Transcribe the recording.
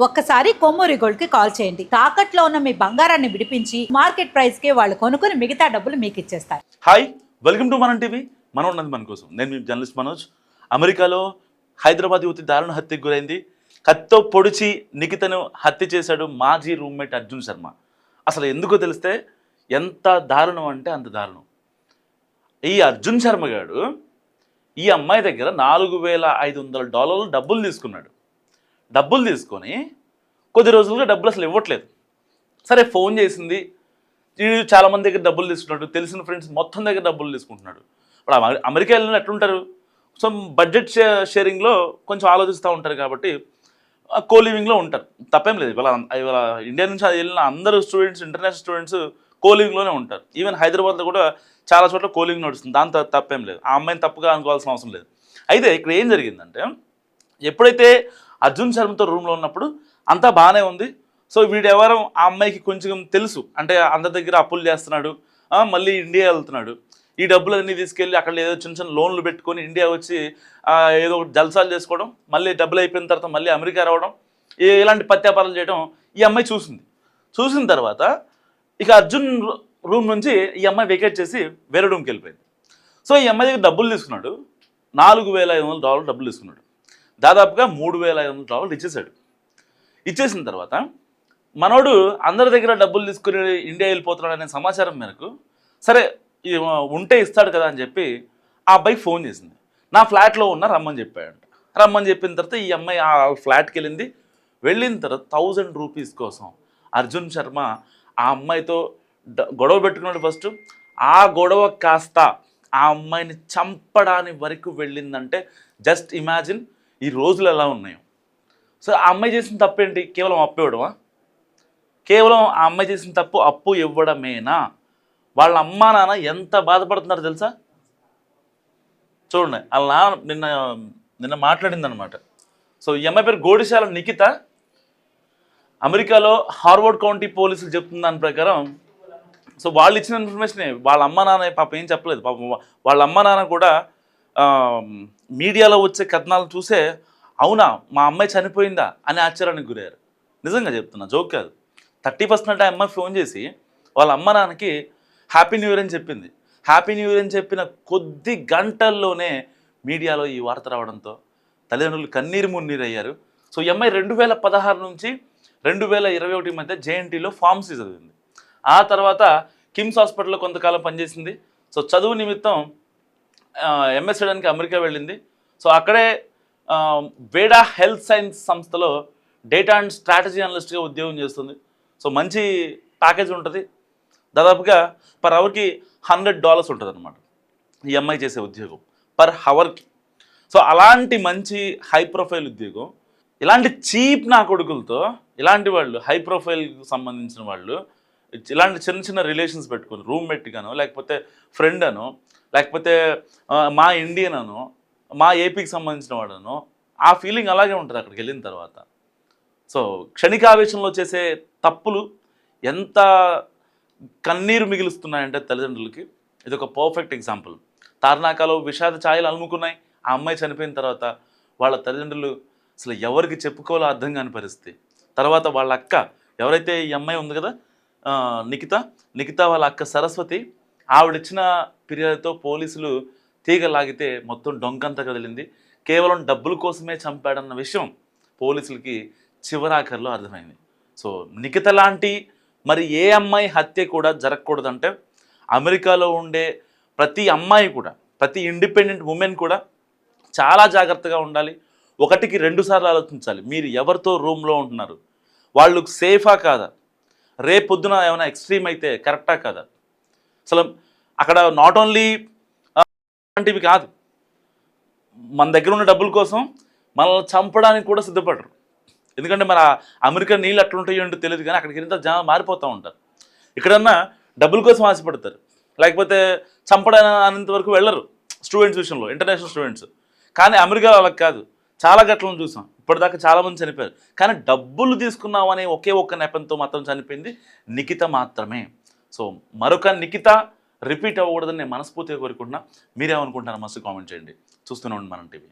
ఒక్కసారి కొమ్మూరి గోల్డ్ కి కాల్ చేయండి. తాకట్లో ఉన్న మీ బంగారాన్ని విడిపించి మార్కెట్ ప్రైస్ కి వాళ్ళు కొనుక్కుని మిగతా డబ్బులు మీకు ఇచ్చేస్తారు. హాయ్, వెల్కమ్ టు మనం టీవీ. మనం ఉన్నది మన కోసం. నేను మీ జర్నలిస్ట్ మనోజ్. అమెరికాలో హైదరాబాద్ యువతి దారుణ హత్యకు గురైంది. కత్తితో పొడిచి నిఖితను హత్య చేశాడు మాజీ రూమ్మేట్ అర్జున్ శర్మ. అసలు ఎందుకో తెలిస్తే ఎంత దారుణం అంటే అంత దారుణం. ఈ అర్జున్ శర్మ గారు ఈ అమ్మాయి దగ్గర $4,500 డబ్బులు తీసుకున్నాడు. డబ్బులు తీసుకొని కొద్ది రోజులుగా డబ్బులు అసలు ఇవ్వట్లేదు. సరే, ఫోన్ చేసింది. వీడు చాలామంది దగ్గర డబ్బులు తీసుకున్నాడు, తెలిసిన ఫ్రెండ్స్ మొత్తం దగ్గర డబ్బులు తీసుకుంటున్నాడు. ఇప్పుడు అమెరికా వెళ్ళిన ఎట్లుంటారు, సో బడ్జెట్ షేరింగ్లో కొంచెం ఆలోచిస్తూ ఉంటారు కాబట్టి కో లివింగ్లో ఉంటారు. తప్పేం లేదు. ఇవాళ ఇండియా నుంచి వెళ్ళిన అందరూ స్టూడెంట్స్, ఇంటర్నేషనల్ స్టూడెంట్స్ కో లివింగ్లోనే ఉంటారు. ఈవెన్ హైదరాబాద్లో కూడా చాలా చోట్ల కో లివింగ్ నడుస్తుంది. దాంతో తప్పేం లేదు. ఆ అమ్మాయిని తప్పుగా అనుకోవాల్సిన అవసరం లేదు. అయితే ఇక్కడ ఏం జరిగిందంటే, ఎప్పుడైతే అర్జున్ శర్మతో రూమ్లో ఉన్నప్పుడు అంతా బాగానే ఉంది. సో వీడెవరం ఆ అమ్మాయికి కొంచెం తెలుసు, అంటే అందరి దగ్గర అప్పులు చేస్తున్నాడు, మళ్ళీ ఇండియా వెళ్తున్నాడు. ఈ డబ్బులన్నీ తీసుకెళ్ళి అక్కడ ఏదో చిన్న చిన్న లోన్లు పెట్టుకొని ఇండియా వచ్చి ఏదో ఒకటి జల్సాలు చేసుకోవడం, మళ్ళీ డబ్బులు అయిపోయిన తర్వాత మళ్ళీ అమెరికా రావడం, ఇలాంటి పత్యాపారాలు చేయడం ఈ అమ్మాయి చూసింది. చూసిన తర్వాత ఇక అర్జున్ రూమ్ నుంచి ఈ అమ్మాయి వెకేట్ చేసి వేరే రూమ్కి వెళ్ళిపోయింది. సో ఈ అమ్మాయి దగ్గర డబ్బులు తీసుకున్నాడు. $4,500 డబ్బులు తీసుకున్నాడు. దాదాపుగా $3,500 ఇచ్చేసాడు. ఇచ్చేసిన తర్వాత మనోడు అందరి దగ్గర డబ్బులు తీసుకుని ఇండియా వెళ్ళిపోతున్నాడు అనే సమాచారం మేరకు, సరే ఉంటే ఇస్తాడు కదా అని చెప్పి ఆ అబ్బాయికి ఫోన్ చేసింది. నా ఫ్లాట్లో ఉన్న రమ్మని చెప్పాడంట. రమ్మని చెప్పిన తర్వాత ఈ అమ్మాయి ఆ ఫ్లాట్కి వెళ్ళింది. వెళ్ళిన తర్వాత ₹1,000 కోసం అర్జున్ శర్మ ఆ అమ్మాయితో గొడవ పెట్టుకున్నాడు ఫస్ట్. ఆ గొడవ కాస్త ఆ అమ్మాయిని చంపడానికి వరకు వెళ్ళిందంటే జస్ట్ ఇమాజిన్ ఈ రోజులు ఎలా ఉన్నాయో. సో ఆ అమ్మాయి చేసిన తప్పు ఏంటి? కేవలం అప్పు ఇవ్వడమా? కేవలం ఆ అమ్మాయి చేసిన తప్పు అప్పు ఇవ్వడమేనా? వాళ్ళ అమ్మా నాన్న ఎంత బాధపడుతున్నారు తెలుసా? చూడండి, వాళ్ళ నాన్న నిన్న మాట్లాడింది అనమాట. సో ఈ అమ్మాయి పేరు గోడిశాల నిఖిత. అమెరికాలో హార్వర్డ్ కౌంటీ పోలీసులు చెప్తున్న దాని ప్రకారం, సో వాళ్ళు ఇచ్చిన ఇన్ఫర్మేషనే, వాళ్ళ అమ్మ నాన్న పాపం ఏం చెప్పలేదు. పాపం వాళ్ళ అమ్మ నాన్న కూడా మీడియాలో వచ్చే కథనాలు చూసే అవునా మా అమ్మాయి చనిపోయిందా అని ఆశ్చర్యానికి గురయ్యారు. నిజంగా చెప్తున్నా, జోక్ కాదు. 31st నాటి అమ్మాయి ఫోన్ చేసి వాళ్ళ అమ్మ నాన్నకి హ్యాపీ న్యూ ఇయర్ అని చెప్పింది. హ్యాపీ న్యూ ఇయర్ అని చెప్పిన కొద్ది గంటల్లోనే మీడియాలో ఈ వార్త రావడంతో తల్లిదండ్రులు కన్నీరు మున్నీరు అయ్యారు. సో ఈ అమ్మాయి 2016 నుంచి 2021 మధ్య జేఎన్టీలో ఫార్మసీ చదివింది. ఆ తర్వాత కిమ్స్ హాస్పిటల్లో కొంతకాలం పనిచేసింది. సో చదువు నిమిత్తం ఎంఎస్ చేయడానికి అమెరికా వెళ్ళింది. సో అక్కడే వేడా హెల్త్ సైన్స్ సంస్థలో డేటా అండ్ స్ట్రాటజీ అనలిస్ట్గా ఉద్యోగం చేస్తుంది. సో మంచి ప్యాకేజ్ ఉంటుంది. దాదాపుగా పర్ అవర్కి $100 ఉంటుంది అనమాట ఈ అమ్మాయి చేసే ఉద్యోగం పర్ అవర్కి. సో అలాంటి మంచి హై ప్రొఫైల్ ఉద్యోగం, ఇలాంటి చీప్ నా కొడుకులతో, ఇలాంటి వాళ్ళు హై ప్రొఫైల్కి సంబంధించిన వాళ్ళు ఇలాంటి చిన్న చిన్న రిలేషన్స్ పెట్టుకొని రూమ్మేట్ గానో, లేకపోతే ఫ్రెండ్ అనో, లేకపోతే మా ఇండియన్ అనో, మా ఏపీకి సంబంధించిన వాడనో, ఆ ఫీలింగ్ అలాగే ఉంటుంది అక్కడికి వెళ్ళిన తర్వాత. సో క్షణికావేశంలో చేసే తప్పులు ఎంత కన్నీరు మిగులుస్తున్నాయంటే తల్లిదండ్రులకి, ఇది ఒక పర్ఫెక్ట్ ఎగ్జాంపుల్. తార్నాకాలో విషాద ఛాయలు అలుముకున్నాయి. ఆ అమ్మాయి చనిపోయిన తర్వాత వాళ్ళ తల్లిదండ్రులు అసలు ఎవరికి చెప్పుకోవాలో అర్థం కాని పరిస్థితి. తర్వాత వాళ్ళ అక్క, ఎవరైతే ఈ అమ్మాయి ఉంది కదా నిఖిత వాళ్ళ అక్క సరస్వతి, ఆవిడిచ్చిన ఫిర్యాదుతో పోలీసులు తీగ లాగితే మొత్తం డొంకంతా కదిలింది. కేవలం డబ్బుల కోసమే చంపాడన్న విషయం పోలీసులకి చివరాఖరిలో అర్థమైంది. సో నిఖిత లాంటి మరి ఏ అమ్మాయి హత్య కూడా జరగకూడదంటే అమెరికాలో ఉండే ప్రతి అమ్మాయి కూడా, ప్రతి ఇండిపెండెంట్ ఉమెన్ కూడా చాలా జాగ్రత్తగా ఉండాలి. 1కి 2 సార్లు ఆలోచించాలి. మీరు ఎవరితో రూమ్లో ఉంటున్నారు, వాళ్ళు సేఫా కాదా, రేపొద్దున ఏమైనా ఎక్స్ట్రీమ్ అయితే కరెక్టా కాదా. అసలు అక్కడ నాట్ ఓన్లీ లాంటివి కాదు, మన దగ్గర ఉన్న డబ్బుల కోసం మనల్ని చంపడానికి కూడా సిద్ధపడరు. ఎందుకంటే మన అమెరికా నీళ్ళు అట్లుంటాయో ఏంటో తెలియదు, కానీ అక్కడికి వెళ్ళిన జనం మారిపోతూ ఉంటారు. ఇక్కడన్నా డబ్బుల కోసం ఆశపడతారు, లేకపోతే చంపడానికి అనేంత వరకు వెళ్ళరు స్టూడెంట్స్ విషయంలో, ఇంటర్నేషనల్ స్టూడెంట్స్. కానీ అమెరికాలో వాళ్ళకి కాదు. చాలా ఘటనలు చూసాం, ఇప్పటిదాకా చాలామంది చనిపోయారు. కానీ డబ్బులు తీసుకున్నాం అనే ఒకే ఒక్క నెపంతో మాత్రం చనిపోయింది నిఖిత మాత్రమే. సో మరొక నిఖిత రిపీట్ అవ్వకూడదని నేను మనస్ఫూర్తిగా కోరుకుంటున్నా. మీరేమనుకుంటున్నారో మస్తు కామెంట్ చేయండి. చూస్తూనే ఉండండి మనం టీవీ.